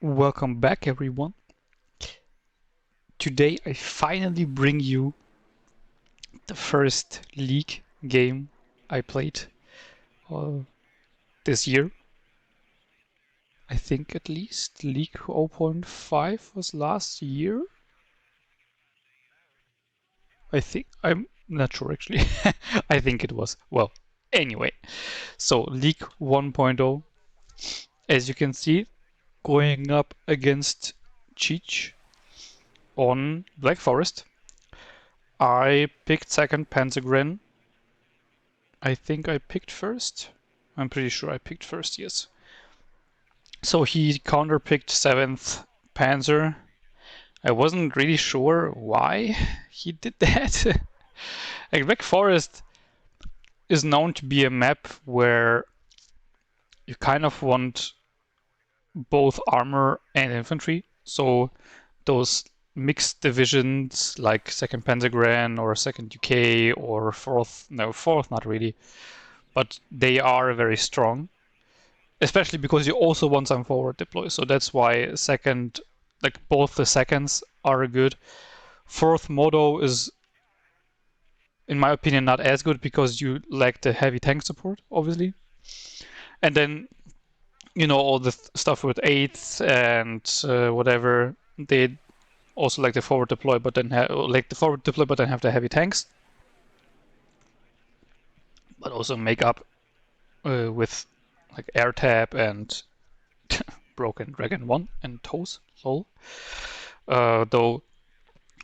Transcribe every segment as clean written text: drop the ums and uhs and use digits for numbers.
Welcome back, everyone. Today I finally bring you the first League game I played this year. I think at least League 0.5 was last year. I think, I'm not sure actually. I think it was. Well, anyway. So League 1.0, as you can see, going up against Chich on Black Forest. I picked second Panzergren. I think I picked first. I'm pretty sure I picked first, yes. So he counter-picked 7th Panzer. I wasn't really sure why he did that. Like, Black Forest is known to be a map where you kind of want both armor and infantry. So those mixed divisions like 2nd Panzergren or 2nd UK or 4th not really, but they are very strong. Especially because you also want some forward deploy. So that's why second, like both the seconds are good. 4th Modo is, in my opinion, not as good because you lack the heavy tank support, obviously. And then, you know, all the stuff with 8th and whatever, they also like the forward deploy, but then have the heavy tanks. But also make up with like air tab and Broken Dragon 1 and Toes, lol. Though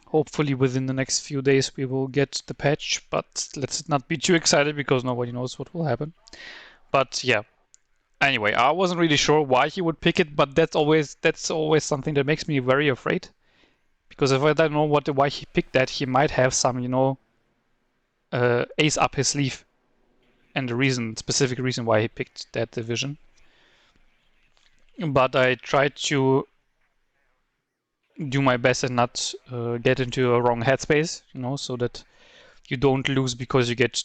hopefully within the next few days we will get the patch, but let's not be too excited because nobody knows what will happen. But yeah, anyway, I wasn't really sure why he would pick it, but that's always something that makes me very afraid. Because if I don't know why he picked that, he might have some, you know, ace up his sleeve, and the specific reason why he picked that division. But I tried to do my best and not get into a wrong headspace, you know, so that you don't lose because you get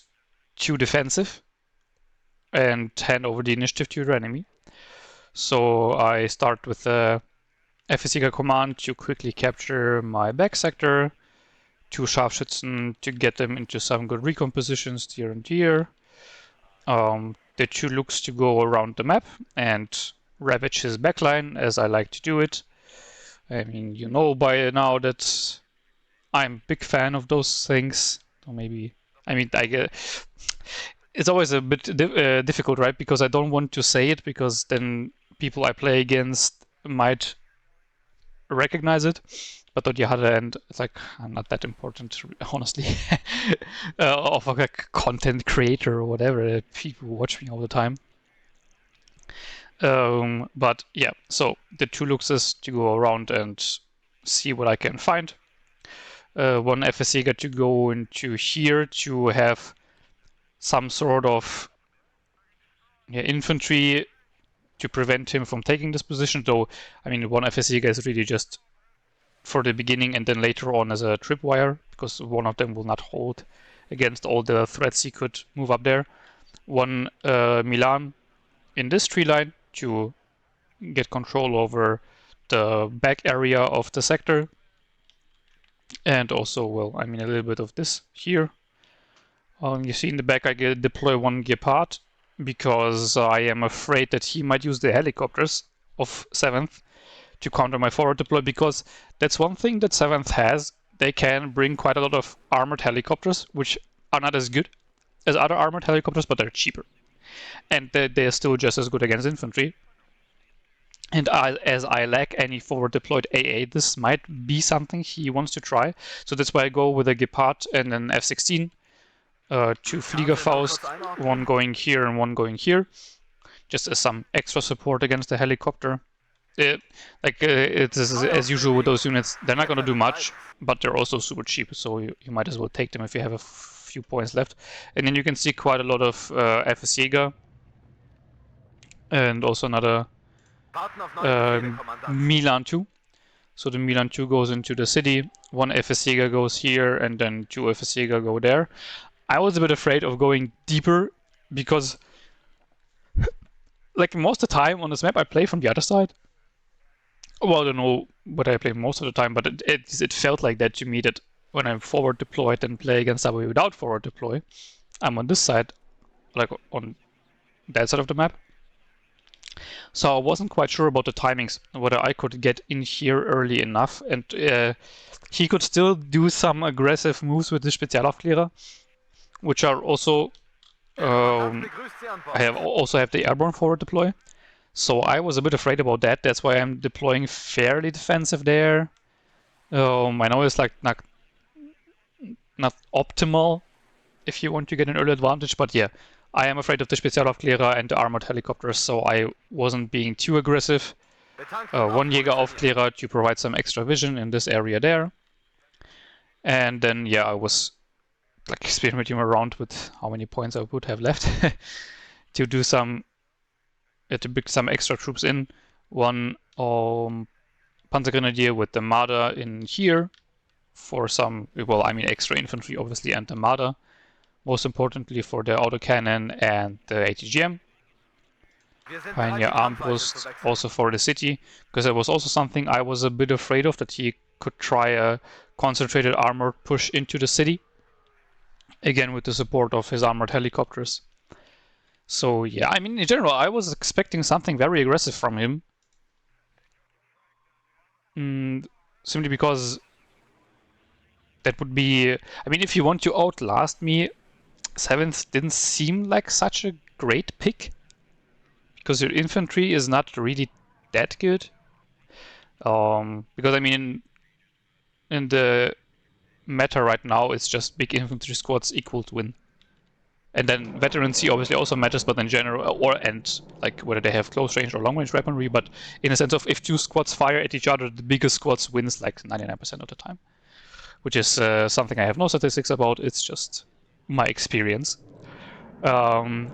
too defensive and hand over the initiative to your enemy. So I start with the FSIGA command to quickly capture my back sector, 2 Scharfschützen to get them into some good recon positions here and here. The 2 Looks to go around the map and ravage his backline as I like to do it. I mean, you know by now that I'm a big fan of those things. Or maybe, I mean, it's always a bit difficult, right? Because I don't want to say it because then people I play against might recognize it. But on the other hand, it's like I'm not that important, honestly, of like a content creator or whatever. People watch me all the time. But yeah, so the 2 Looks is to go around and see what I can find. 1 FSC got to go into here to have some sort of infantry to prevent him from taking this position. Though, I mean, 1 FSC is really just for the beginning and then later on as a tripwire, because one of them will not hold against all the threats he could move up there. 1 Milan in this tree line to get control over the back area of the sector. And also, well, I mean, a little bit of this here. You see in the back I deploy 1 Gepard because I am afraid that he might use the helicopters of 7th to counter my forward deploy, because that's one thing that 7th has. They can bring quite a lot of armored helicopters, which are not as good as other armored helicopters, but they're cheaper. And they're still just as good against infantry. And as I lack any forward deployed AA, this might be something he wants to try. So that's why I go with a Gepard and an F-16. 2 Fliegerfaust, 1 going here and 1 going here, just as some extra support against the helicopter. It's as usual with those units, they're not going to do much, but they're also super cheap, so you might as well take them if you have a few points left. And then you can see quite a lot of FSJäger and also another Milan 2. So the Milan 2 goes into the city, 1 FSJäger goes here, and then 2 FSJäger go there. I was a bit afraid of going deeper because, like, most of the time on this map I play from the other side. Well, I don't know what I play most of the time, but it felt like that to me, that when I'm forward deployed and play against somebody without forward deploy, I'm on this side, like on that side of the map. So I wasn't quite sure about the timings, whether I could get in here early enough, and he could still do some aggressive moves with the Spezialaufklärer, which are also I also have the airborne forward deploy. So I was a bit afraid about that. That's why I'm deploying fairly defensive there. I know it's like not optimal if you want to get an early advantage, but yeah, I am afraid of the Spezialaufklärer and the armored helicopters, so I wasn't being too aggressive. One Jägeraufklärer to provide some extra vision in this area there. And then, yeah, I was like experimenting around with how many points I would have left to do some, to pick some extra troops in. One Panzergrenadier with the Marder in here for some, well, I mean extra infantry obviously, and the Marder. Most importantly for the autocannon and the ATGM. Pioneer Armbrust also for the city, because there was also something I was a bit afraid of, that he could try a concentrated armored push into the city. Again, with the support of his armored helicopters. So yeah, I mean, in general, I was expecting something very aggressive from him. Simply because that would be... I mean, if you want to outlast me, 7th didn't seem like such a great pick, because your infantry is not really that good. Because I mean, in the meta right now, it's just big infantry squads equal to win. And then veterancy obviously also matters, but in general, and like whether they have close range or long range weaponry, but in a sense of if two squads fire at each other, the biggest squads wins like 99% of the time. Which is something I have no statistics about, it's just my experience. And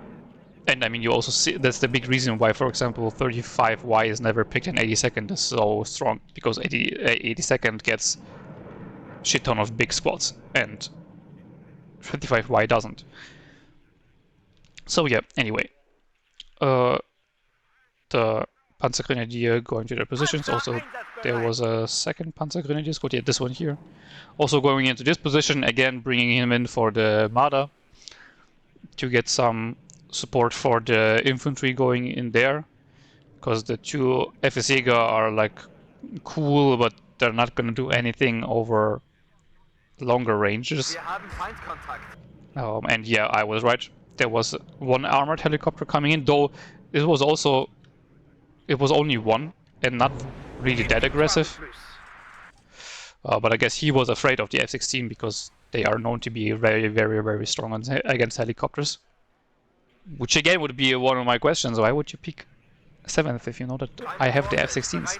I mean, you also see that's the big reason why, for example, 35Y is never picked and 82nd is so strong, because 82nd gets shit ton of big squads and 35Y doesn't. So yeah, anyway. The Panzergrenadier going to their positions. Also, there was a second Panzergrenadier squad, yeah, this one here. Also going into this position, again bringing him in for the Marder to get some support for the infantry going in there, because the two FSJäger are like cool, but they're not going to do anything over longer ranges. And yeah, I was right. There was one armored helicopter coming in, though it was only one and not really that aggressive. But I guess he was afraid of the F-16 because they are known to be very, very, very strong against helicopters. Which again would be one of my questions. Why would you pick 7th if you know that I have the F-16s?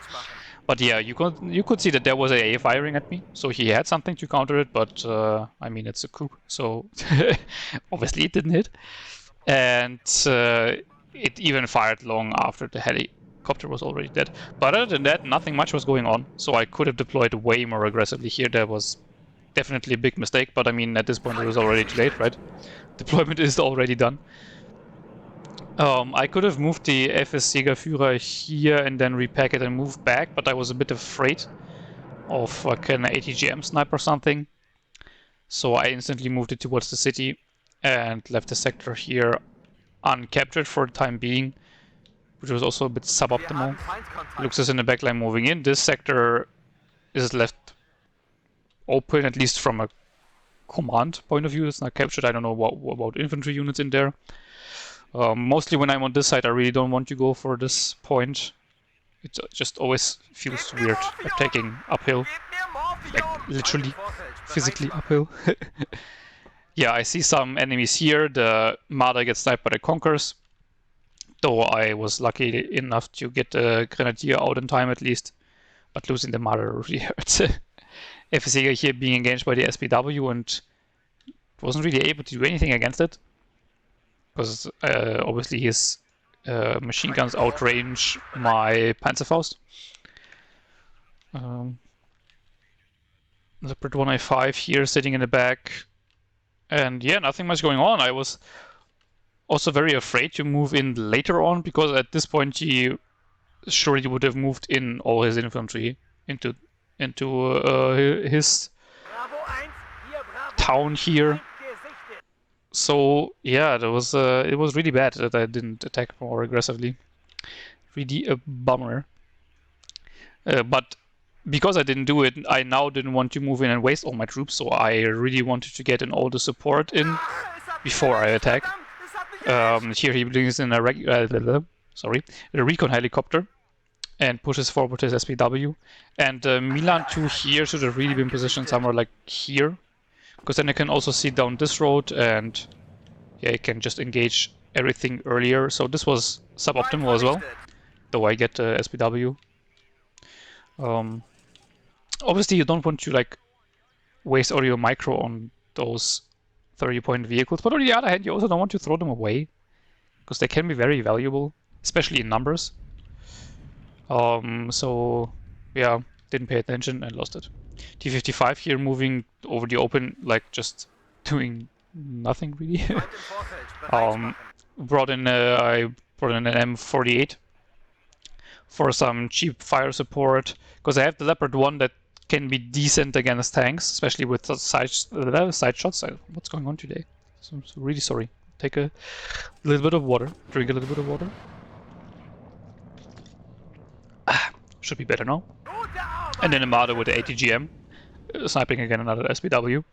But yeah, you could see that there was AA firing at me, so he had something to counter it, but I mean, it's a coup, so obviously it didn't hit. And it even fired long after the helicopter was already dead. But other than that, nothing much was going on, so I could have deployed way more aggressively here. That was definitely a big mistake, but I mean, at this point it was already too late, right? Deployment is already done. I could have moved the FS-Jägerführer here and then repack it and move back, but I was a bit afraid of like an ATGM snipe or something. So I instantly moved it towards the city and left the sector here uncaptured for the time being, which was also a bit suboptimal. Lux is in the backline moving in. This sector is left open, at least from a command point of view. It's not captured. I don't know what about infantry units in there. Mostly when I'm on this side, I really don't want to go for this point. It just always feels weird attacking uphill. Like, literally, physically uphill. Yeah, I see some enemies here. The Marder gets sniped by the Conkers. Though I was lucky enough to get the Grenadier out in time at least. But losing the Marder really hurts. FSJäger here being engaged by the SPW and wasn't really able to do anything against it. Because obviously his machine guns outrange my Panzerfaust. Leopard 1A5 here sitting in the back. And yeah, nothing much going on. I was also very afraid to move in later on, because at this point he surely would have moved in all his infantry into his town here. So yeah, it was really bad that I didn't attack more aggressively. Really a bummer. But because I didn't do it, I now didn't want to move in and waste all my troops, so I really wanted to get in all the support in before I attack. Here he brings in a recon helicopter and pushes forward his SPW. And Milan 2 here should have really been positioned somewhere like here, because then I can also see down this road, and yeah, I can just engage everything earlier. So this was suboptimal as well, though I get SPW. Obviously, you don't want to like waste all your micro on those 30-point vehicles, but on the other hand, you also don't want to throw them away, because they can be very valuable, especially in numbers. So yeah, didn't pay attention and lost it. T-55 here moving over the open, like just doing nothing really. I brought in an M48 for some cheap fire support, because I have the Leopard 1 that can be decent against tanks, especially with the side shots. What's going on today? So I'm really sorry. Take a little bit of water. Drink a little bit of water. Should be better now. And then Armada with the ATGM, sniping again another SPW.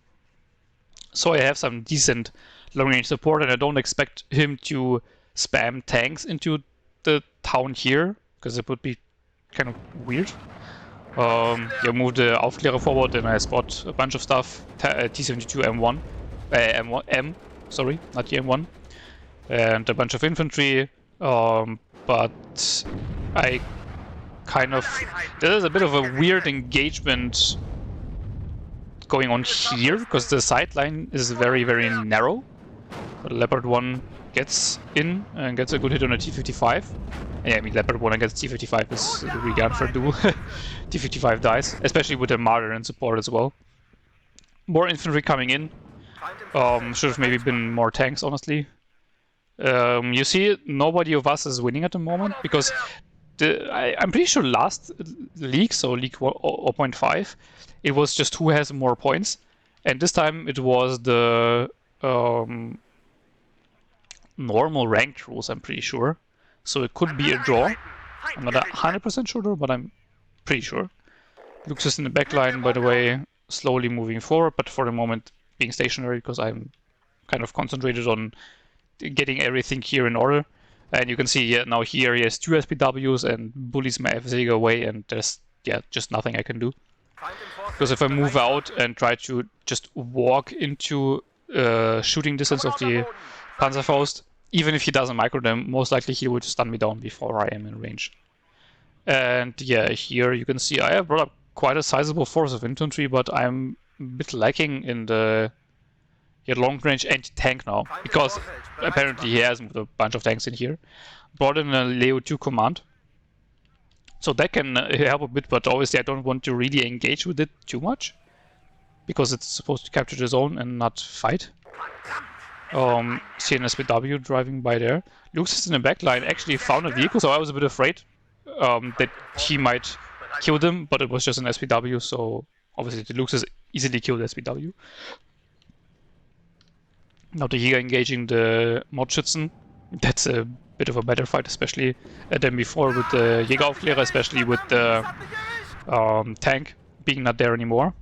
So I have some decent long-range support, and I don't expect him to spam tanks into the town here, because it would be kind of weird. Move the Aufklärer forward, and I spot a bunch of stuff. T-72 M1, sorry, not the M1, and a bunch of infantry. But I kind of, there's a bit of a weird engagement going on here, because the sideline is very, very narrow. But Leopard 1 gets in and gets a good hit on a T-55. Yeah, I mean, Leopard 1 against T-55 is a really unfair duel. T-55 dies, especially with a Marder in support as well. More infantry coming in. Should have maybe been more tanks, honestly. You see, nobody of us is winning at the moment, because I'm pretty sure last league, so League 0.5, it was just who has more points. And this time it was the normal ranked rules, I'm pretty sure. So it could be a draw. I'm not 100% sure though, but I'm pretty sure. Lux is in the back line, by the way, slowly moving forward, but for the moment being stationary, because I'm kind of concentrated on getting everything here in order. And you can see now here he has 2 SPWs and bullies my FSA away, and there's just nothing I can do. Because if I move out and try to just walk into shooting distance of the Panzerfaust, even if he doesn't micro them, most likely he would stun me down before I am in range. And yeah, here you can see I have brought up quite a sizable force of infantry, but I'm a bit lacking in the long-range anti-tank now, because apparently he has moved a bunch of tanks in here. Brought in a Leo 2 command, so that can help a bit, but obviously I don't want to really engage with it too much, because it's supposed to capture the zone and not fight. See an SPW driving by there. Lux is in the back line, actually found a vehicle, so I was a bit afraid that he might kill them, but it was just an SPW, so obviously the Lux is easily killed SPW. Now the Jäger engaging the Mordschützen. That's a bit of a better fight, especially than before with the Jägeraufklärer, especially with the tank being not there anymore.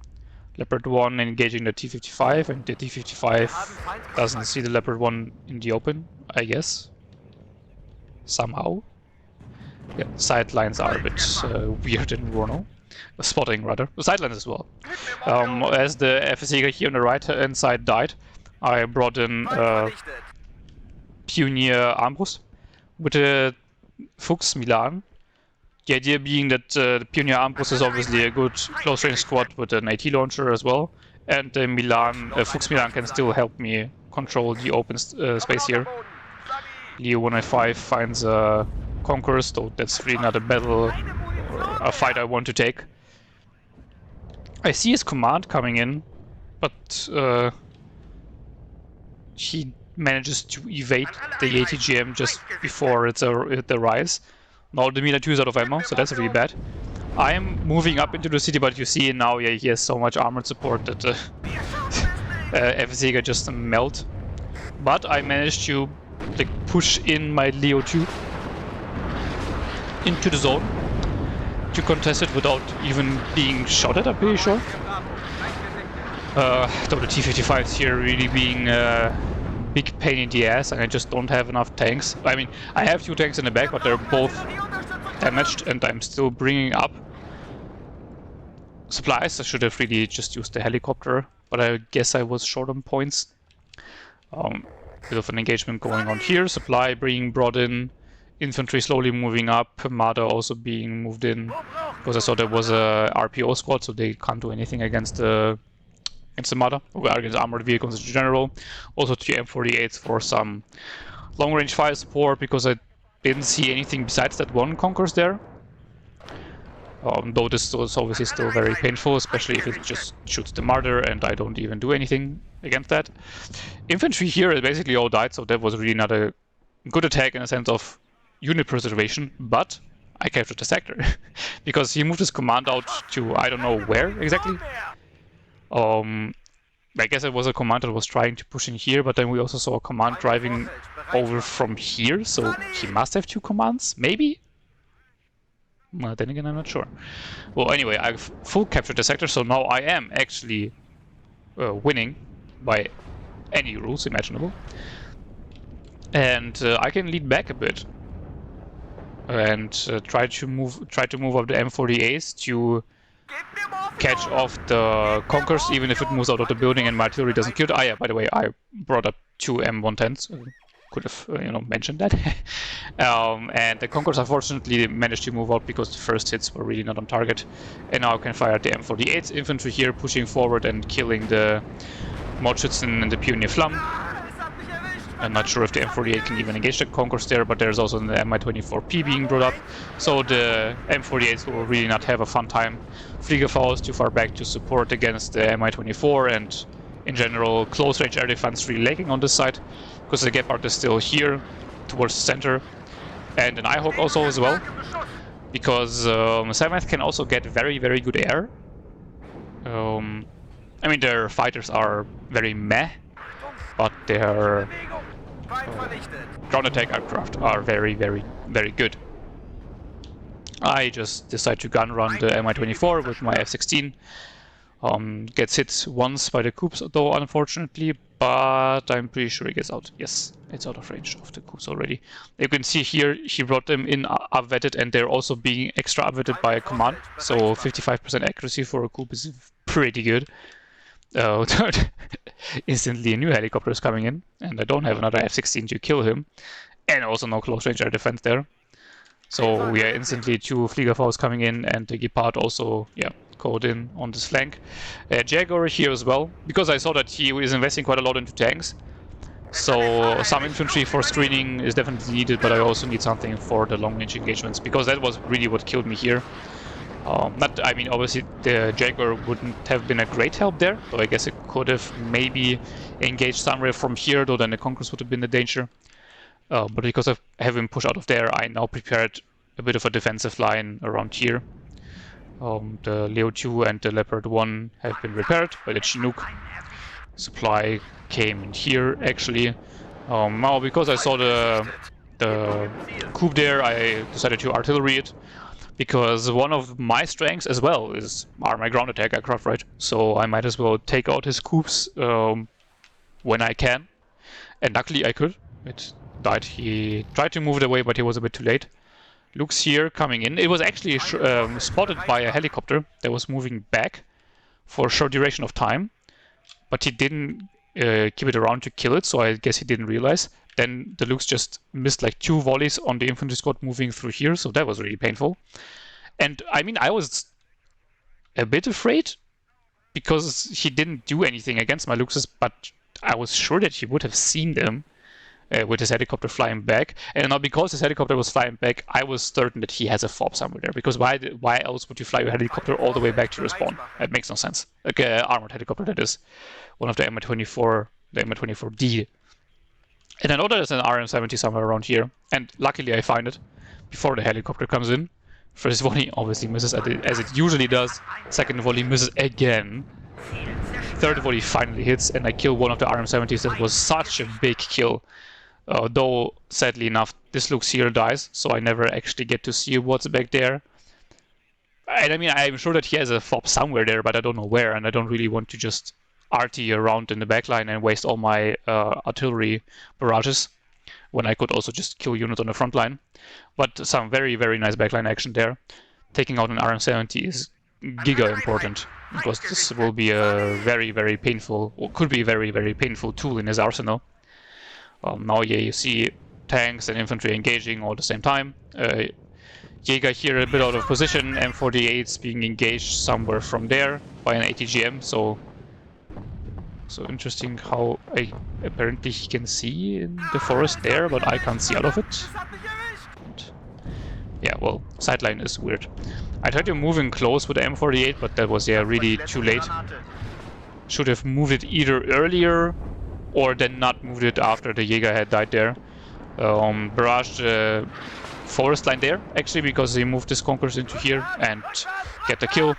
Leopard 1 engaging the T-55, and the T-55 doesn't see the Leopard 1 in the open, I guess. Somehow. Yeah, sidelines are a bit weird in WARNO. Spotting, rather. The sidelines as well. As the FSA here on the right-hand side died, I brought in Pioneer Armbrust with a Fuchs Milan. The idea being that the Pioneer Armbrust is obviously a good close-range squad with an AT launcher as well, and the Fuchs Milan can still help me control the open space here. Leo 105 finds a Conqueror, though that's really not a battle or a fight I want to take. I see his command coming in, but he manages to evade the ATGM just before it arrives. Now the Mina 2 is out of ammo, so that's really bad. I am moving up into the city, but you see now, yeah, he has so much armored support that FSEGA just melt. But I managed to like push in my Leo 2 into the zone to contest it without even being shot at, I'm pretty sure. Though the T-55 is here really being a big pain in the ass, and I just don't have enough tanks. I mean, I have 2 tanks in the back, but they're both damaged, and I'm still bringing up supplies. I should have really just used the helicopter, but I guess I was short on points. Bit of an engagement going on here. Supply being brought in, infantry slowly moving up, Armada also being moved in, because I saw there was a RPO squad, so they can't do anything against the Armada, or against armored vehicles in general. Also 2 M48s for some long-range fire support, because I didn't see anything besides that one Concourse there. Though this is obviously still very painful, especially if it just shoots the Martyr and I don't even do anything against that. Infantry here basically all died, so that was really not a good attack in a sense of unit preservation, but I captured the sector because he moved his command out to I don't know where exactly. I guess it was a command that was trying to push in here, but then we also saw a command driving over from here, so he must have 2 commands, maybe? Well, then again, I'm not sure. Well, anyway, I've full captured the sector, so now I am actually winning by any rules imaginable. And I can lead back a bit and try to move up the M40As to catch off the Concourse, even if it moves out of the building and my artillery doesn't kill it. Ah, yeah, by the way, I brought up 2 M110s. Could have mentioned that. And the Concourse unfortunately managed to move out because the first hits were really not on target. And now I can fire at the M48's infantry here, pushing forward and killing the Mordschützen and the Pioneer Flamme. I'm not sure if the M48 can even engage the Concourse there, but there's also the Mi-24P being brought up. So the M48s will really not have a fun time. Fliegerfaust is too far back to support against the Mi-24, and in general, close-range air defense really lacking on this side, because the Gepard is still here, towards the center. And an Eyehawk also as well, because Seventh can also get very, very good air. I mean, their fighters are very meh, but their ground attack aircraft are very, very, very good. I just decide to gun run the Mi-24 with my F-16. Gets hit once by the Coups though, unfortunately, but I'm pretty sure he gets out. Yes, it's out of range of the Coups already. You can see here he brought them in upvetted, and they're also being extra upvetted by a command, so 55% accuracy for a Coup is pretty good. Instantly a new helicopter is coming in, and I don't have another F-16 to kill him, and also no close range air defense there. So we are instantly 2 Fliegerfaust coming in, and the Gepard also, yeah, caught in on this flank. Jaguar here as well, because I saw that he is investing quite a lot into tanks. So some infantry for screening is definitely needed, but I also need something for the long-range engagements, because that was really what killed me here. I mean, obviously the Jaguar wouldn't have been a great help there, so I guess it could have maybe engaged somewhere from here, though then the Concourse would have been the danger. But because I have him pushed out of there, I now prepared a bit of a defensive line around here. The Leo 2 and the Leopard 1 have been repaired by the Chinook. Supply came in here, actually. Now, because I saw the coup there, I decided to artillery it. Because one of my strengths as well are my ground attack aircraft, right? So I might as well take out his coups when I can. And luckily I could. It died. He tried to move it away, but he was a bit too late. Luke's here coming in. It was actually spotted by a helicopter that was moving back for a short duration of time, but he didn't keep it around to kill it, so I guess he didn't realize. Then the Lukes just missed like 2 volleys on the infantry squad moving through here, so that was really painful. And I mean, I was a bit afraid because he didn't do anything against my Luxes, but I was sure that he would have seen them with his helicopter flying back. And now because his helicopter was flying back, I was certain that he has a FOB somewhere there, because why else would you fly your helicopter all the way back to your spawn? It makes no sense. Like an armored helicopter, that is. One of the Mi-24, the Mi-24D. And I know there's an RM-70 somewhere around here, and luckily I find it, before the helicopter comes in. First volley obviously misses as it usually does. Second volley misses again. Third volley finally hits, and I kill one of the RM-70s. That was such a big kill. Though, sadly enough, this Luke's here dies, so I never actually get to see what's back there. And I mean, I'm sure that he has a FOB somewhere there, but I don't know where, and I don't really want to just RT around in the backline and waste all my artillery barrages, when I could also just kill units on the front line. But some very, very nice backline action there. Taking out an RM-70 is giga important, because this will be a very, very painful, or could be a very, very painful tool in his arsenal. Now, yeah, you see tanks and infantry engaging all at the same time. Jaeger here a bit out of position, M48's being engaged somewhere from there by an ATGM, so interesting how apparently he can see in the forest there, but I can't see out of it. And yeah, well, sideline is weird. I tried to move in close with the M48, but that was, yeah, really too late. Should have moved it either earlier or then not moved it after the Jaeger had died there. Barrage the forest line there, actually, because he moved his Conquerors into here and get the kill.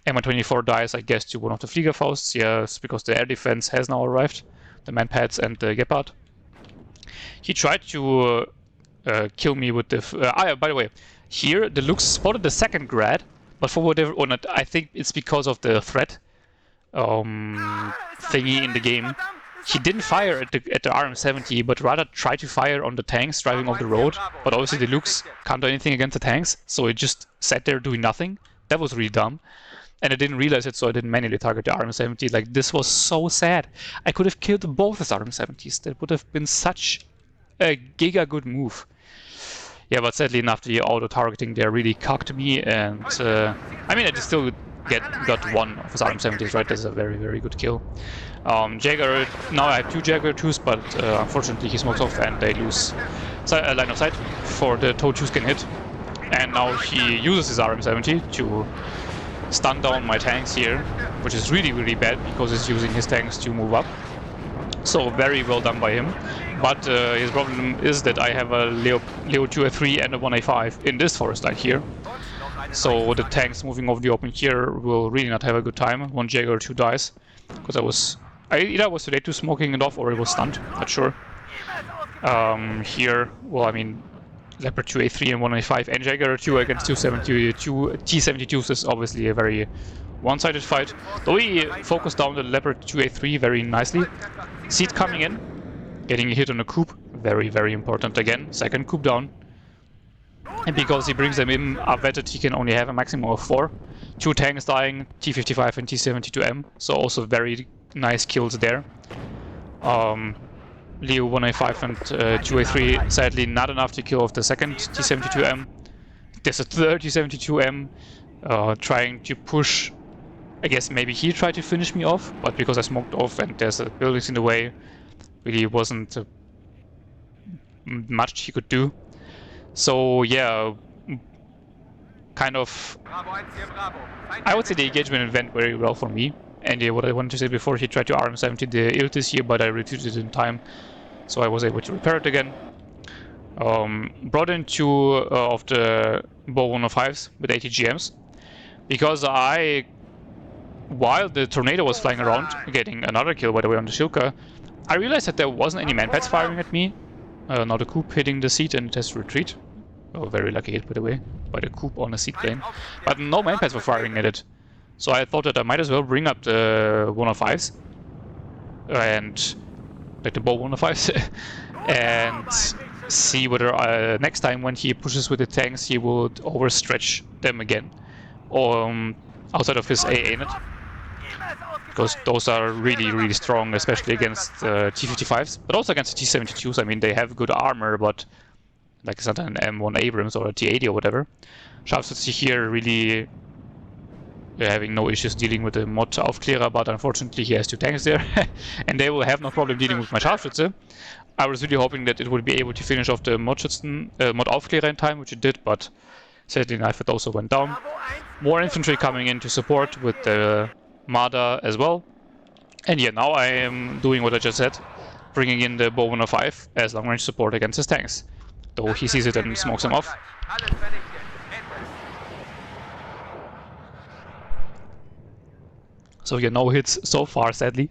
M24 dies, I guess, to one of the Fliegerfausts. Yes, because the air defense has now arrived. The Manpads and the Gepard. He tried to kill me with the... by the way, here the Lux spotted the second grad, but for whatever... or not, I think it's because of the threat thingy in the game. He didn't fire at the RM-70, but rather tried to fire on the tanks driving off the road. But obviously the Lux can't do anything against the tanks, so it just sat there doing nothing. That was really dumb. And I didn't realize it, so I didn't manually target the RM-70. Like, this was so sad. I could have killed both his RM-70s. That would have been such a giga good move. Yeah, but sadly enough, the auto-targeting there really cocked me, and I mean, I just still got one of his RM-70s, right? That's a very, very good kill. Jaeger, now I have two Jaeger 2s, but unfortunately he smokes off and they lose line of sight before the TOW 2s can hit. And now he uses his RM-70 to stun down my tanks here, which is really, really bad because he's using his tanks to move up. So very well done by him. But his problem is that I have a Leo 2A3 and a 1A5 in this forest line here. So the tanks moving over the open here will really not have a good time. One Jaeger 2 dies, because either I was too late to smoking it off or it was stunned, not sure. Here, well, I mean, Leopard 2A3 and 1A5 and Jaeger 2 against 272 T-72s is obviously a very one-sided fight. Though he focused down the Leopard 2A3 very nicely. Seed coming in, getting a hit on a coup, very, very important again. Second coup down. And because he brings them in, I bet that he can only have a maximum of 4. 2 tanks dying, T-55 and T-72M, so also very nice kills there. Leo 1A5 and 2A3, sadly not enough to kill off the second T-72M. There's a third T-72M trying to push. I guess maybe he tried to finish me off, but because I smoked off and there's buildings in the way, really wasn't much he could do. So yeah, kind of, I would say the engagement went very well for me. And what I wanted to say before, he tried to RM-70 the Iltis here, but I retreated in time, so I was able to repair it again. Brought in 2 of the Bo 105s with ATGMs, because while the Tornado was flying around, getting another kill by the way on the Shilka, I realized that there wasn't any manpads firing at me. Now the coup hitting the seat and it has to retreat. Oh, very lucky hit by the way, by the coup on a seat plane. But no manpads were firing at it. So I thought that I might as well bring up the 105s. And like the Bo 105s. And see whether next time when he pushes with the tanks he would overstretch them again. Or outside of his AA net. Because those are really, really strong, especially against T-55s, but also against the T-72s. I mean, they have good armor, but like it's not an M1 Abrams or a T-80 or whatever. Scharfschütze here really having no issues dealing with the mod Aufklärer, but unfortunately he has 2 tanks there, and they will have no problem dealing with my Scharfschütze. I was really hoping that it would be able to finish off the mod Aufklärer in time, which it did, but sadly enough it also went down. More infantry coming in to support with the Marder as well. And yeah, now I am doing what I just said, bringing in the Bo 105 as long range support against his tanks. though he sees it and smokes him off. So yeah, no hits so far, sadly.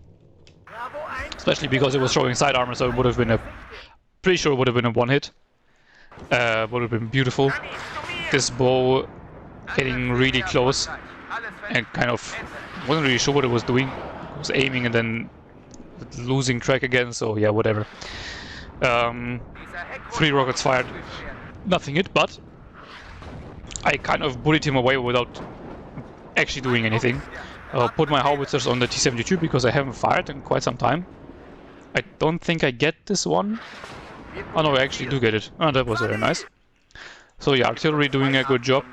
Especially because it was showing side armor, so it would have been a... Pretty sure it would have been a one hit. Would have been beautiful. This bow getting really close and kind of wasn't really sure what it was doing. It was aiming and then losing track again, so yeah, whatever. 3 rockets fired, nothing hit, but I kind of bullied him away without actually doing anything. Put my howitzers on the T-72 because I haven't fired in quite some time. I don't think I get this one. Oh no, I actually do get it. Oh, that was very nice. So yeah, artillery doing a good job.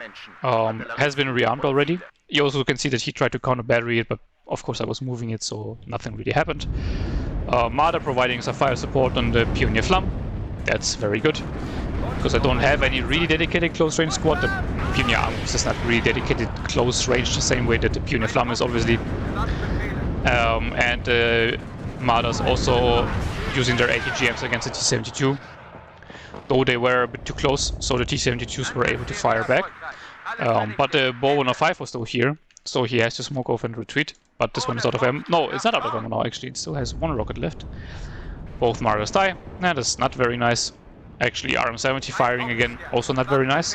Has been rearmed already. You also can see that he tried to counter battery it, but of course I was moving it, so nothing really happened. Marder providing some fire support on the Pioneer Flam. That's very good. Because I don't have any really dedicated close range squad. The Pioneer Arms is not really dedicated close range the same way that the Pioneer Flam is, obviously. And Marder's also using their ATGMs against the T-72. Though they were a bit too close, so the T-72s were able to fire back. But the Bow 105 was still here, so he has to smoke off and retreat. But this one is out of ammo. No, it's not out of ammo now, actually. It still has 1 rocket left. Both Marders die. That is not very nice. Actually, RM70 firing again, also not very nice.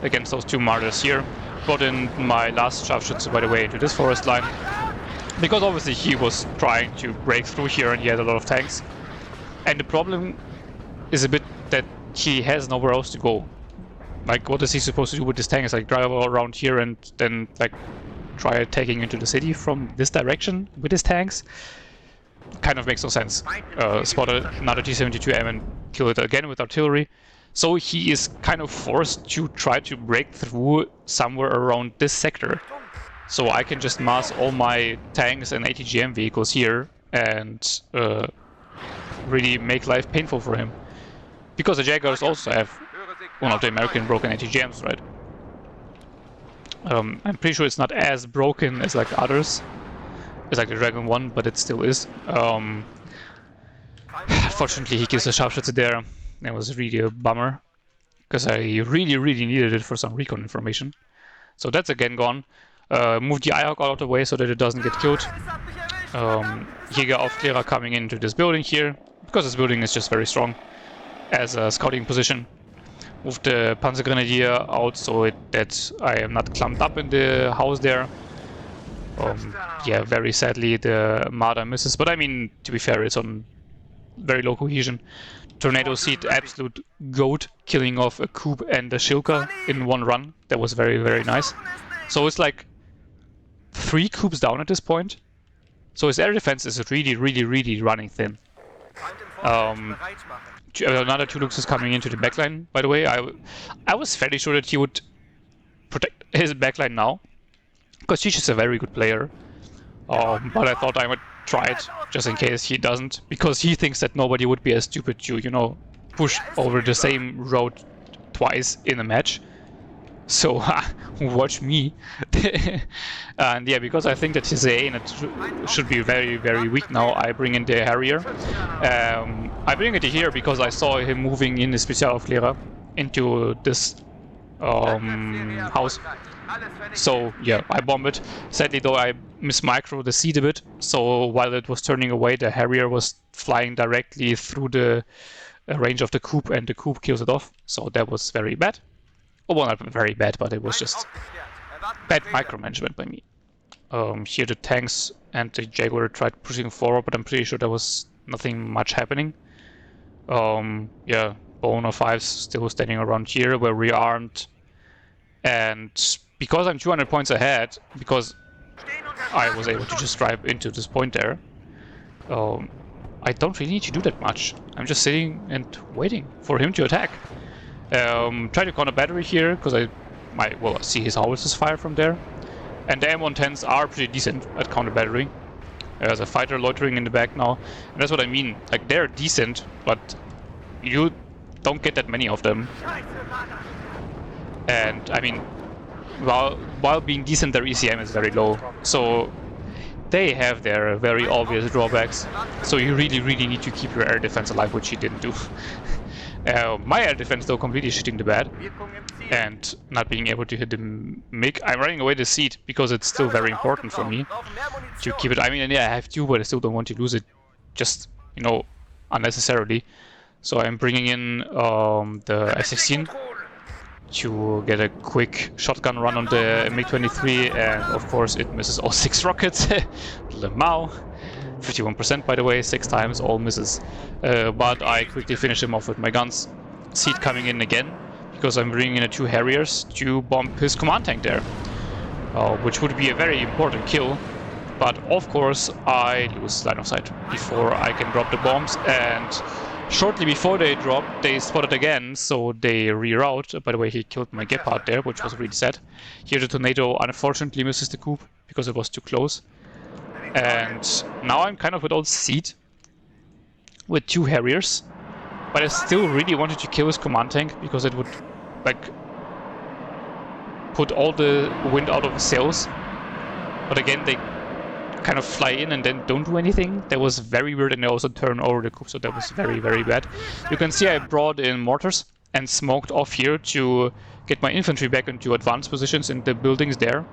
Against those 2 Marders here. Brought in my last Scharfschütze, by the way, into this forest line. Because obviously he was trying to break through here and he had a lot of tanks. And the problem is a bit that he has nowhere else to go. Like, what is he supposed to do with this tank? Is like drive all around here and then like try attacking into the city from this direction with his tanks? Kind of makes no sense. Spot another T-72M and kill it again with artillery. So he is kind of forced to try to break through somewhere around this sector. So I can just mass all my tanks and ATGM vehicles here and really make life painful for him. Because the Jaguars also have one of the American broken ATGMs, right? I'm pretty sure it's not as broken as like others. It's like the Dragon 1, but it still is. Fortunately, he kills a Scharfschütze there. That was really a bummer. Because I really needed it for some recon information. So that's again gone. Move the IHawk out of the way so that it doesn't get killed. Jägeraufklärer coming into this building here. Because this building is just very strong as a scouting position. Move the Panzergrenadier out so that I am not clumped up in the house there. Yeah, very sadly the Marder misses, but I mean, to be fair, it's on very low cohesion. Tornado Seed, absolute goat, killing off a Coup and a Shilka in one run. That was very nice. So it's like 3 Coups down at this point. So his air defense is really running thin. Another 2 Lux is coming into the backline, by the way. I was fairly sure that he would protect his backline now. Because chich is a very good player, but I thought I would try it just in case he doesn't, because he thinks that nobody would be as stupid to, you know, push over the same road twice in a match. So watch me. And yeah, because I think that his AA should be very weak now, I bring in the Harrier. I bring it here because I saw him moving in the Spezialaufklärer into this house. So yeah, I bomb it. Sadly though, I mismicro the seed a bit, so while it was turning away, the Harrier was flying directly through the range of the Coup, and the Coup kills it off. So that was very bad. Well, not very bad, but it was just bad micromanagement by me. Here the tanks and the Jaguar tried pushing forward, but I'm pretty sure there was nothing much happening. Yeah, Boner 5's still standing around here. We're rearmed. And because I'm 200 points ahead, because I was able to just drive into this point there, I don't really need to do that much. I'm just sitting and waiting for him to attack. Try to counter battery here, because I see his howitzers fire from there. And the M110s are pretty decent at counter battery. There's a fighter loitering in the back now. And that's what I mean. Like, they're decent, but you don't get that many of them. And I mean, while being decent, their ECM is very low. So they have their very obvious drawbacks. So you really need to keep your air defense alive, which he didn't do. My air defense though completely shitting the bed and not being able to hit the MiG. I'm running away the seat because it's still very important for me to keep it. I mean, yeah, I have to, but I still don't want to lose it just, you know, unnecessarily. So I'm bringing in the F-16 to get a quick shotgun run on the MiG-23, and of course it misses all 6 rockets. Lemao, 51% by the way, 6 times, all misses. But I quickly finish him off with my guns. Seed coming in again, because I'm bringing in 2 Harriers to bomb his command tank there. Which would be a very important kill. But of course I lose line of sight before I can drop the bombs, and shortly before they drop, they spot it again, so they reroute. By the way, he killed my Gepard there, which was really sad. Here the tornado unfortunately misses the coup because it was too close. And now I'm kind of without seat with 2 Harriers, but I still really wanted to kill his command tank because it would, like, put all the wind out of his sails. But again, they kind of fly in and then don't do anything. That was very weird, and they also turn over the coup, so that was very, very bad. You can see I brought in mortars and smoked off here to get my infantry back into advanced positions in the buildings there.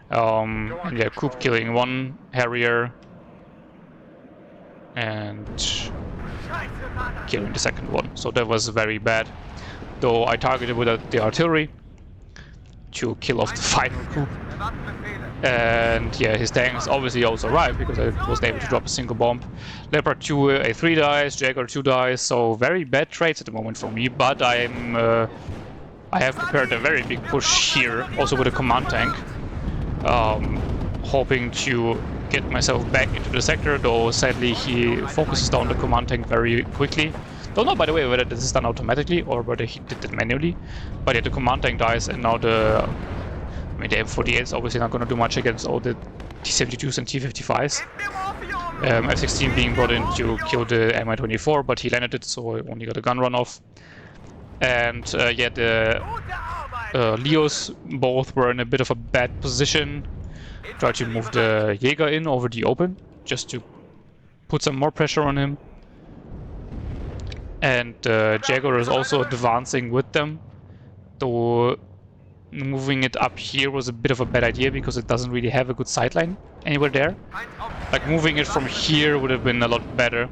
And yeah, coup killing 1 Harrier and killing the second one. So that was very bad. Though I targeted with the artillery to kill off the final coup. And yeah, his tanks obviously also arrived because I wasn't able to drop a single bomb. Leopard 2 a 3 dies, Jaguar 2 dies, so very bad trades at the moment for me. But I have prepared a very big push here, also with a command tank, hoping to get myself back into the sector. Though sadly he focuses down the command tank very quickly. Don't know, by the way, whether this is done automatically or whether he did it manually. But yeah, the command tank dies, and now the M48 is obviously not going to do much against all the T-72s and T-55s. F-16 being brought in to kill the Mi-24, but he landed it, so I only got a gun run off. And yeah, the Leos both were in a bit of a bad position. Tried to move the Jäger in over the open, just to put some more pressure on him. And Jaguar is also advancing with them, though moving it up here was a bit of a bad idea because it doesn't really have a good sightline anywhere there. Like, moving it from here would have been a lot better.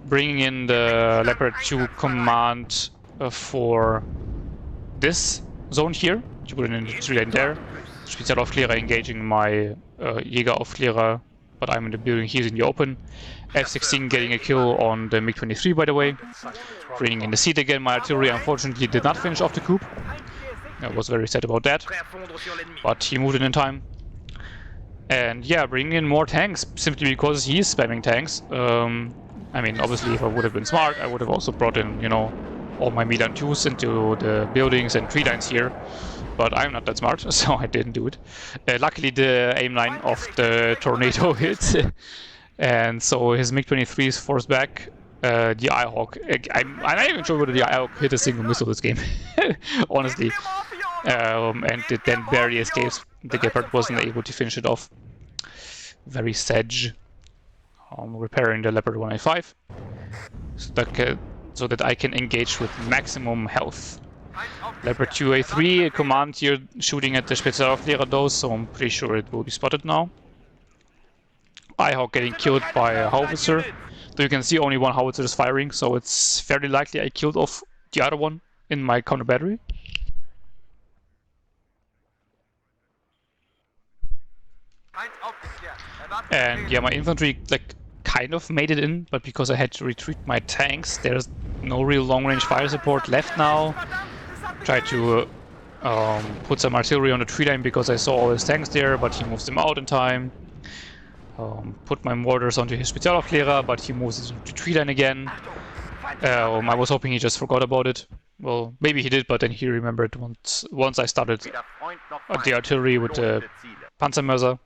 Bringing in the Leopard 2 command for this zone here, to put it in the 3 lane there. Spezialaufklärer engaging my Jägeraufklärer, but I'm in the building, he's in the open. F-16 getting a kill on the MiG-23, by the way. Bringing in the seat again. My artillery unfortunately did not finish off the coup. I was very sad about that, but he moved in time. And yeah, bringing in more tanks simply because he is spamming tanks. I mean, obviously, if I would have been smart, I would have also brought in, you know, all my Milan 2s into the buildings and tree lines here. But I'm not that smart, so I didn't do it. Luckily, the aim line of the tornado hit, and so his MiG-23 is forced back. The Eyehawk, I'm not even sure whether the Eyehawk hit a single missile this game, honestly. And it then barely escapes. The Gepard wasn't able to finish it off. Very sad. Repairing the Leopard 185 so that I can engage with maximum health. Leopard 2A3 command here shooting at the Spezialaufklärer though, so I'm pretty sure it will be spotted now. Eyehawk getting killed by a howitzer. Though you can see only 1 howitzer is firing, so it's fairly likely I killed off the other one in my counter battery. And yeah, my infantry like kind of made it in, but because I had to retreat my tanks, there's no real long-range fire support left now. Tried to put some artillery on the tree line because I saw all his tanks there, but he moves them out in time. Put my mortars onto his Spezialaufklärer, but he moves it to tree line again. I was hoping he just forgot about it. Well, maybe he did, but then he remembered once I started the artillery with the Panzermörser.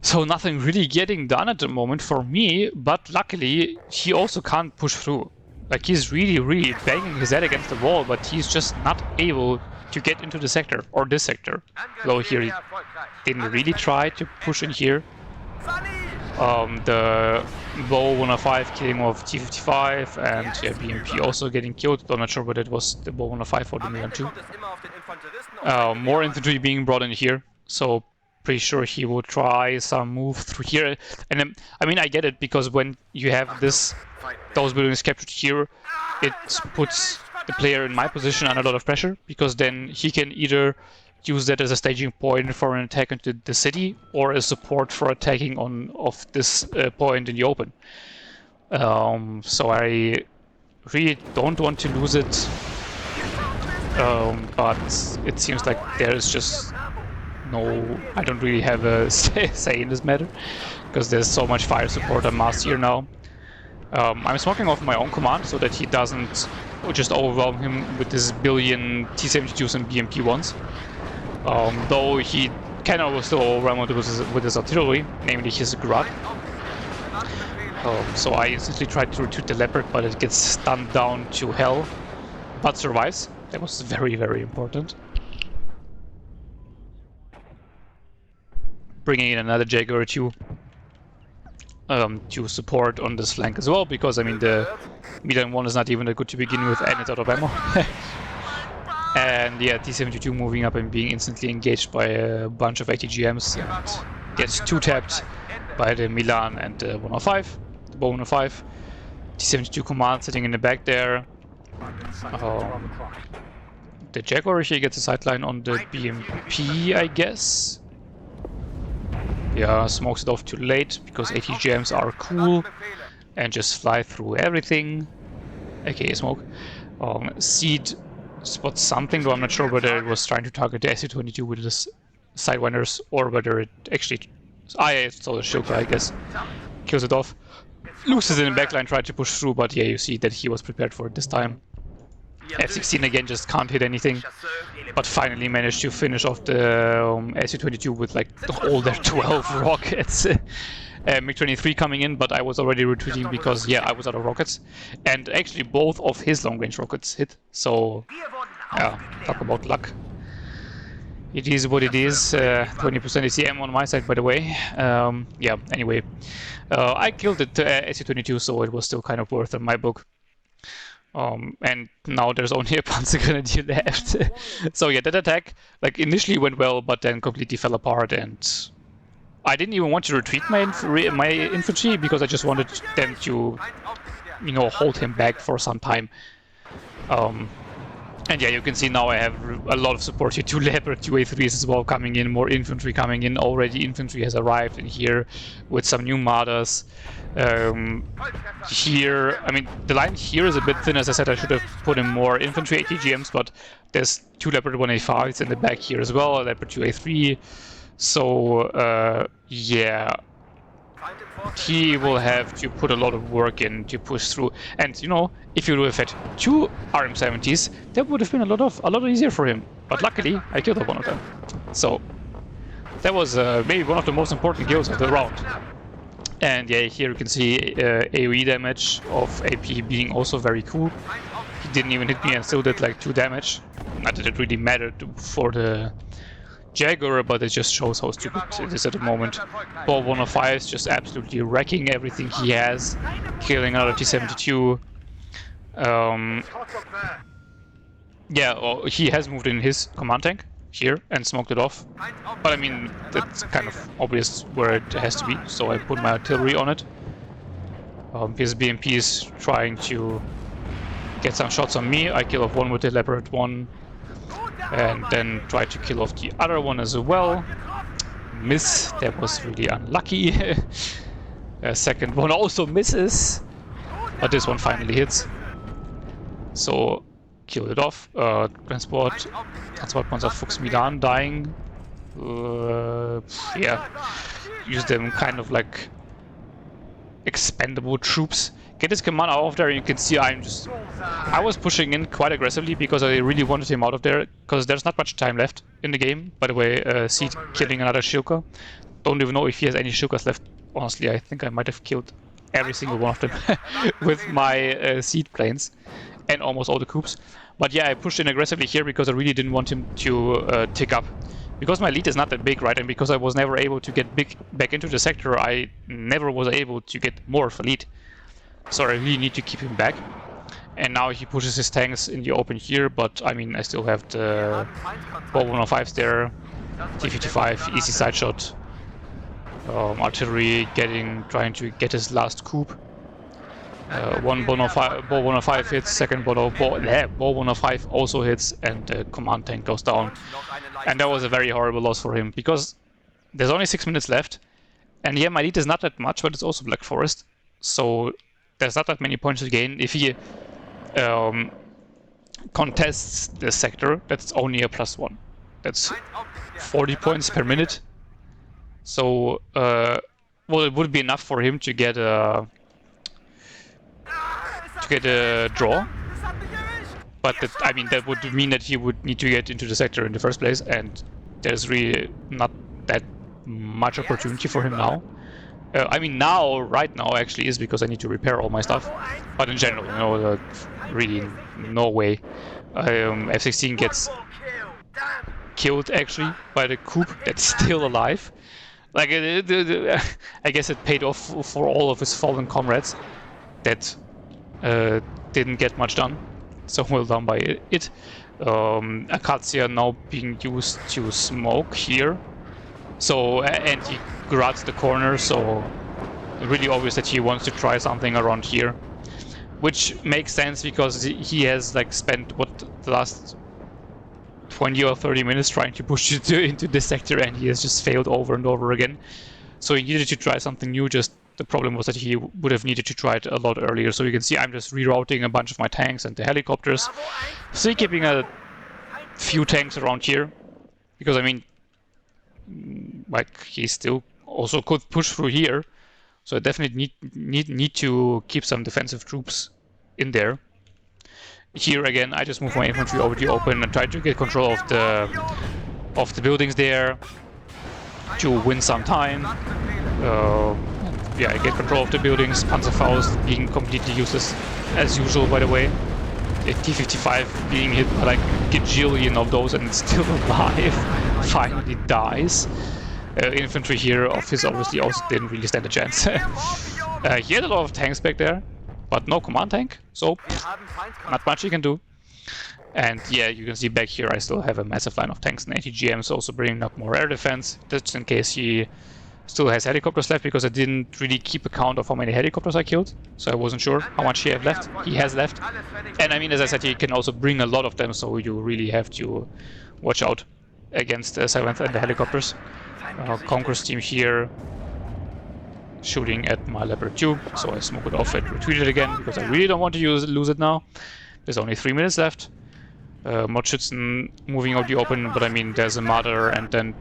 So nothing really getting done at the moment for me, but luckily he also can't push through. Like, he's really banging his head against the wall, but he's just not able to get into the sector, or this sector. Though here he didn't really try to push in here. The Bow 105 killing of T55 and yeah, BMP also getting killed. I'm not sure whether it was the Bow 105 or the Milan 2. More infantry being brought in here, so pretty sure he will try some move through here. And I mean, I get it, because when you have those buildings captured here, it puts the player in my position under a lot of pressure, because then he can either use that as a staging point for an attack into the city, or as support for attacking off this point in the open. So I really don't want to lose it, but it seems like there's just I don't really have a say in this matter, because there's so much fire support on Mars here now. I'm smoking off my own command so that he doesn't just overwhelm him with this billion T-72s and BMP-1s. Though he can still overwhelm it with his artillery, namely his Grad. So I instantly tried to retreat the Leopard, but it gets stunned down to hell, but survives. That was very, very important. Bringing in another Jaguar 2 to support on this flank as well, because I mean the Milan 1 is not even that good to begin with, and it's out of ammo. And yeah, T-72 moving up and being instantly engaged by a bunch of ATGMs and gets 2-tapped by the Milan and the 105, the Bow 105. T-72 command sitting in the back there. The Jaguar here gets a sideline on the BMP, I guess. Yeah, smokes it off too late, because ATGMs are cool and just fly through everything. AKA smoke. Seed spots something, though I'm not sure whether it was trying to target the SU-22 with his sidewinders, or whether it actually... it's all a Shilka, I guess. Kills it off. Loses it in backline, tried to push through, but yeah, you see that he was prepared for it this time. F-16 again just can't hit anything, but finally managed to finish off the SU-22 with like all their 12 rockets. MiG-23 coming in, but I was already retreating because, yeah, I was out of rockets. And actually both of his long-range rockets hit, so yeah, talk about luck. It is what it is. 20% ACM on my side, by the way. Yeah, anyway. I killed the SU-22, so it was still kind of worth in my book. And now there's only a Panzergrenadier left. So yeah, that attack like initially went well, but then completely fell apart, and I didn't even want to retreat my infantry, because I just wanted them to, you know, hold him back for some time. And yeah, you can see now I have a lot of support here. 2 Leopard, 2 A3s as well coming in, more infantry coming in. Already infantry has arrived in here with some new Mardas. Here, I mean, the line here is a bit thin. As I said, I should have put in more infantry ATGMs, but there's 2 Leopard 1A5s in the back here as well, a Leopard 2A3. So, yeah, he will have to put a lot of work in to push through. And you know, if you would have had 2 RM70s, that would have been a lot easier for him. But luckily, I killed one of them. So that was maybe one of the most important kills of the round. And yeah, here you can see AoE damage of AP being also very cool. He didn't even hit me and still did like 2 damage. Not that it really mattered for the Jaguar, but it just shows how stupid it is at the moment. Bow 105 is just absolutely wrecking everything he has, killing another T-72. Yeah, he has moved in his command tank here and smoked it off. But I mean, that's kind of obvious where it has to be, so I put my artillery on it. His BMP is trying to get some shots on me. I kill off one with the Leopard 1. And then try to kill off the other one as well. Miss. That was really unlucky. Second one also misses. But this one finally hits. So, kill it off. Transport Panzer Fuchs Milan dying. Yeah. Use them kind of like expendable troops. Get his command out of there, and you can see I was pushing in quite aggressively because I really wanted him out of there, because there's not much time left in the game. By the way, Seed killing another Shilka. Don't even know if he has any Shilkas left. Honestly, I think I might have killed every single one of them with my Seed planes and almost all the coups. But yeah, I pushed in aggressively here because I really didn't want him to tick up. because my lead is not that big, right, and because I was never able to get back into the sector, I never was able to get more of a lead. So I really need to keep him back. And now he pushes his tanks in the open here, but I mean, I still have the Ball 105s there, T-55, easy side shot, artillery trying to get his last coup. One Ball 105 hits, second Ball 105 also hits, and the command tank goes down. And that was a very horrible loss for him, because there's only 6 minutes left, and yeah, my lead is not that much, but it's also Black Forest, so there's not that many points to gain. If he contests the sector, that's only a +1. That's 40 points per minute. So, well, it would be enough for him to get a draw. But that, I mean, that would mean that he would need to get into the sector in the first place, and there's really not that much opportunity for him now. I mean, right now, actually, is because I need to repair all my stuff. But in general, you know, really no way. F-16 gets killed, actually, by the coup that's still alive. Like, I guess it paid off for all of his fallen comrades that didn't get much done. So well done by it. Acacia now being used to smoke here. So, and he grabs the corner, so really obvious that he wants to try something around here. Which makes sense, because he has like spent, what, the last 20 or 30 minutes trying to push it into this sector, and he has just failed over and over again. So he needed to try something new, just the problem was that he would have needed to try it a lot earlier. So you can see I'm just rerouting a bunch of my tanks and the helicopters. Still keeping a few tanks around here, because I mean, like, he still also could push through here, so I definitely need to keep some defensive troops in there. Here again, I just move my infantry over the open and try to get control of the buildings there to win some time. Yeah, I get control of the buildings. Panzerfaust being completely useless as usual, by the way. The T-55 being hit by like a gajillion of those and it's still alive. Finally dies. Infantry here of his obviously also didn't really stand a chance. He had a lot of tanks back there, but no command tank, so not much he can do. And yeah, you can see back here I still have a massive line of tanks and ATGMs, also bringing up more air defense, just in case he still has helicopters left, because I didn't really keep account of how many helicopters I killed, so I wasn't sure how much he has left. And I mean, as I said, he can also bring a lot of them, so you really have to watch out against the 7th and the helicopters. Conqueror's team here shooting at my Leopard 2, so I smoke it off and retweet it again, because I really don't want to lose it now. There's only 3 minutes left. Modschützen moving out the open, but I mean, there's a Marder, and then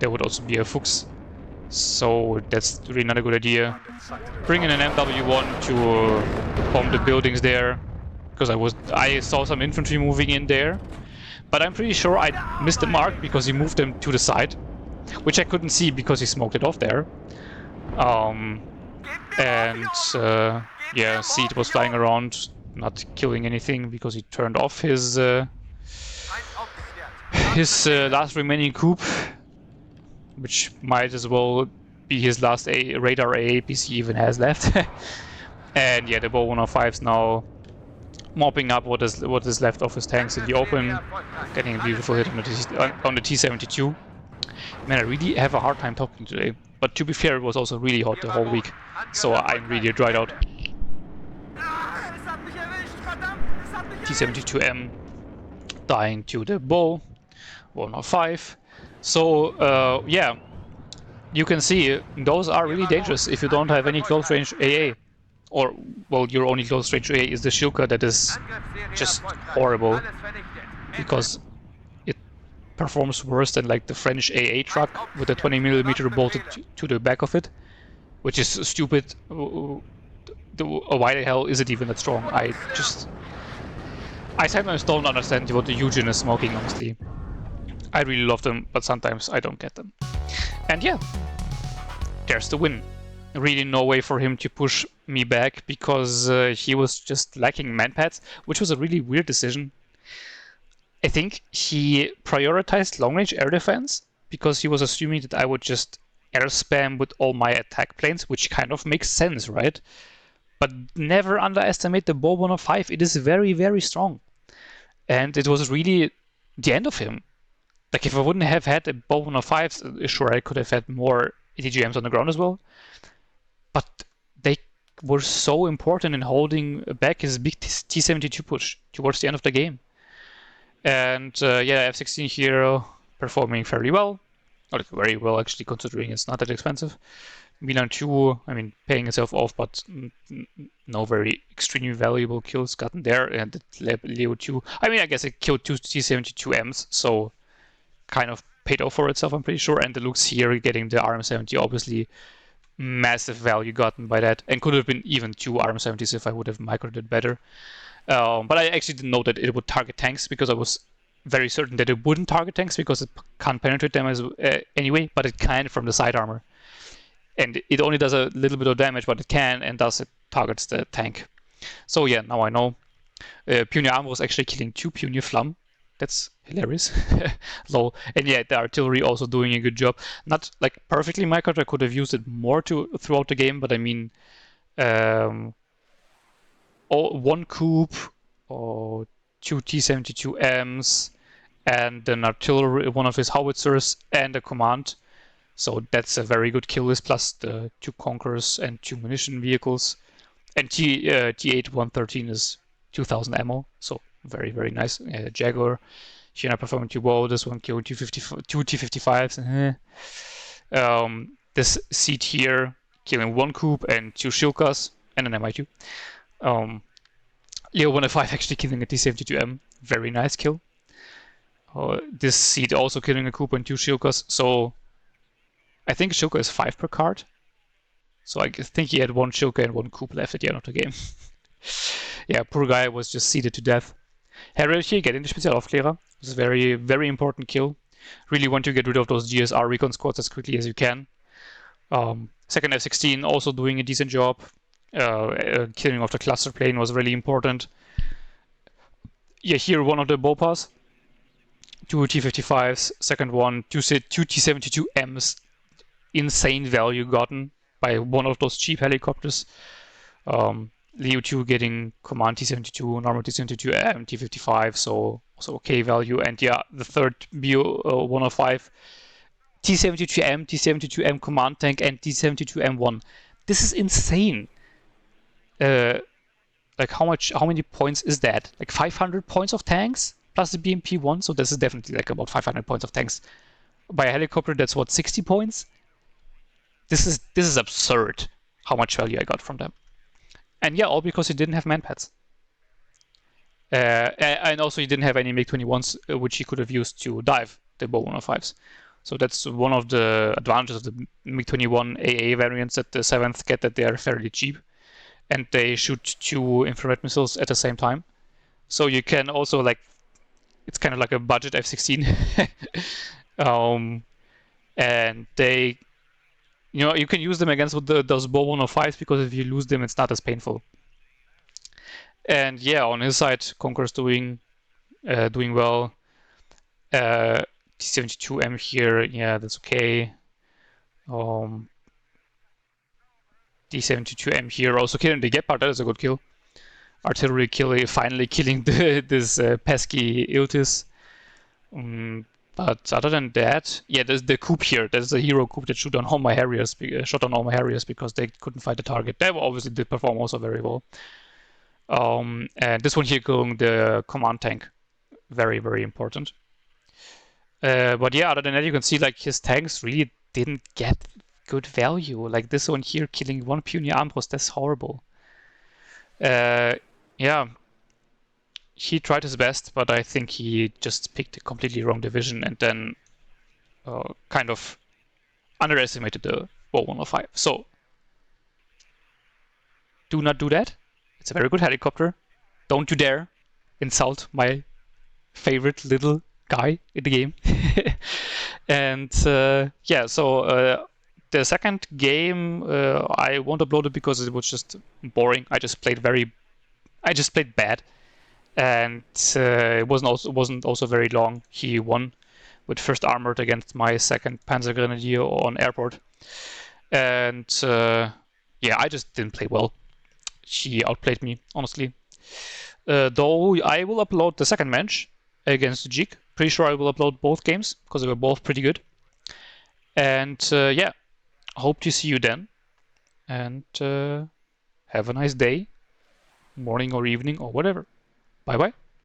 there would also be a Fuchs. So that's really not a good idea. Bring in an MW1 to bomb the buildings there, because I saw some infantry moving in there, but I'm pretty sure I missed the mark because he moved them to the side, which I couldn't see because he smoked it off there. Yeah, Seed was flying around, not killing anything because he turned off his last remaining coup, which might as well be his last radar AAPC he even has left. And yeah, the Ball 105's now mopping up what is left of his tanks in the open, getting a beautiful hit on the T-72. Man, I really have a hard time talking today. But to be fair, it was also really hot the whole week, so I'm really dried out. T-72M dying to the Ball 105. So yeah, you can see those are really dangerous if you don't have any close range AA. Or, well, your only close range AA is the Shilka, that is just horrible, because it performs worse than like the French AA truck with a 20mm bolted to the back of it, which is stupid. Why the hell is it even that strong? I sometimes don't understand what the Eugen is smoking, honestly. I really love them, but sometimes I don't get them. And yeah, there's the win. Really no way for him to push me back, because he was just lacking manpads, which was a really weird decision. I think he prioritized long-range air defense because he was assuming that I would just air spam with all my attack planes, which kind of makes sense, right? But never underestimate the Bo 105. It is very, very strong. And it was really the end of him. Like, if I wouldn't have had a Bo 105, sure, I could have had more ATGMs on the ground as well. But they were so important in holding back his big T-72 push towards the end of the game. And yeah, F-16 here performing fairly well. Not very well, actually, considering it's not that expensive. Milan 2, I mean, paying itself off, but no very extremely valuable kills gotten there. And Leo 2, I mean, I guess it killed 2 T-72Ms, so kind of paid off for itself, I'm pretty sure. And the looks here getting the RM-70, obviously massive value gotten by that, and could have been even 2 RM-70s if I would have microed it better. But I actually didn't know that it would target tanks, because I was very certain that it wouldn't target tanks because it can't penetrate them as anyway, but it can from the side armor. And it only does a little bit of damage, but it can, and thus it targets the tank. So yeah, now I know. Pioneer Armor was actually killing 2 Pioneer Flam. That's hilarious. Lol. And yeah, the artillery also doing a good job. Not like perfectly microed. I could have used it more throughout the game, but I mean, one coup or 2 T-72Ms and an artillery, one of his howitzers, and a command. So that's a very good kill list, plus the 2 Conquerors and 2 munition vehicles. And T8 113 is 2000 ammo, so very, very nice. Jaguar, here not performing too well. This one killed 2 T55s. This seat here killing 1 coup and 2 Shilkas and an Mi2. Leo 105 actually killing a T-72M. Very nice kill. This seat also killing a coup and 2 Shilkas. So I think Shilka is 5 per card. So I think he had 1 Shilka and 1 coup left at the end of the game. Yeah, poor guy was just seated to death. Harrier here getting the Spezialaufklärer. It was a very, very important kill. Really want to get rid of those GSR recon squads as quickly as you can. Second F-16 also doing a decent job. Killing off the cluster plane was really important. Yeah, here one of the Bopas. 2 T-55s, second one, 2 T-72Ms. Insane value gotten by one of those cheap helicopters. Leo 2 getting command T-72, normal T-72M, T-55, so also okay value. And yeah, the third BO-105, T-72M, T-72M command tank, and T-72M1. This is insane. Like how many points is that? Like 500 points of tanks plus the BMP-1, so this is definitely like about 500 points of tanks. By a helicopter, that's what, 60 points? This is absurd how much value I got from them. And yeah, all because he didn't have manpads. And also he didn't have any MiG-21s, which he could have used to dive the Bo 105s. So that's one of the advantages of the MiG-21 AA variants that the 7th get, that they are fairly cheap. And they shoot 2 infrared missiles at the same time. So you can also, like, it's kind of like a budget F-16. And they, you know, you can use them against those Bo 105s, because if you lose them, it's not as painful. And yeah, on his side, Conqueror's doing well. T-72M here, yeah, that's okay. T-72M here also killing the Gepard, that is a good kill. Artillery kill, finally killing this pesky Iltis. But other than that, yeah, there's the coup here. There's a hero coup that shot on all my Harriers because they couldn't find the target. They obviously did perform also very well. And this one here going the command tank, very, very important. But yeah, other than that, you can see like his tanks really didn't get good value. Like this one here killing 1 Pioneer Armbrust, that's horrible. Yeah, he tried his best, but I think he just picked a completely wrong division and then kind of underestimated the Bo 105. So do not do that. It's a very good helicopter. Don't you dare insult my favorite little guy in the game. And yeah, so the second game I won't upload it because it was just boring. I just played bad, and it wasn't also very long. He won with first armored against my second Panzergrenadier on airport. And yeah, I just didn't play well. She outplayed me, honestly. Though I will upload the second match against Jig. Pretty sure I will upload both games because they were both pretty good. And yeah, hope to see you then. And have a nice day, morning or evening or whatever. Bye bye.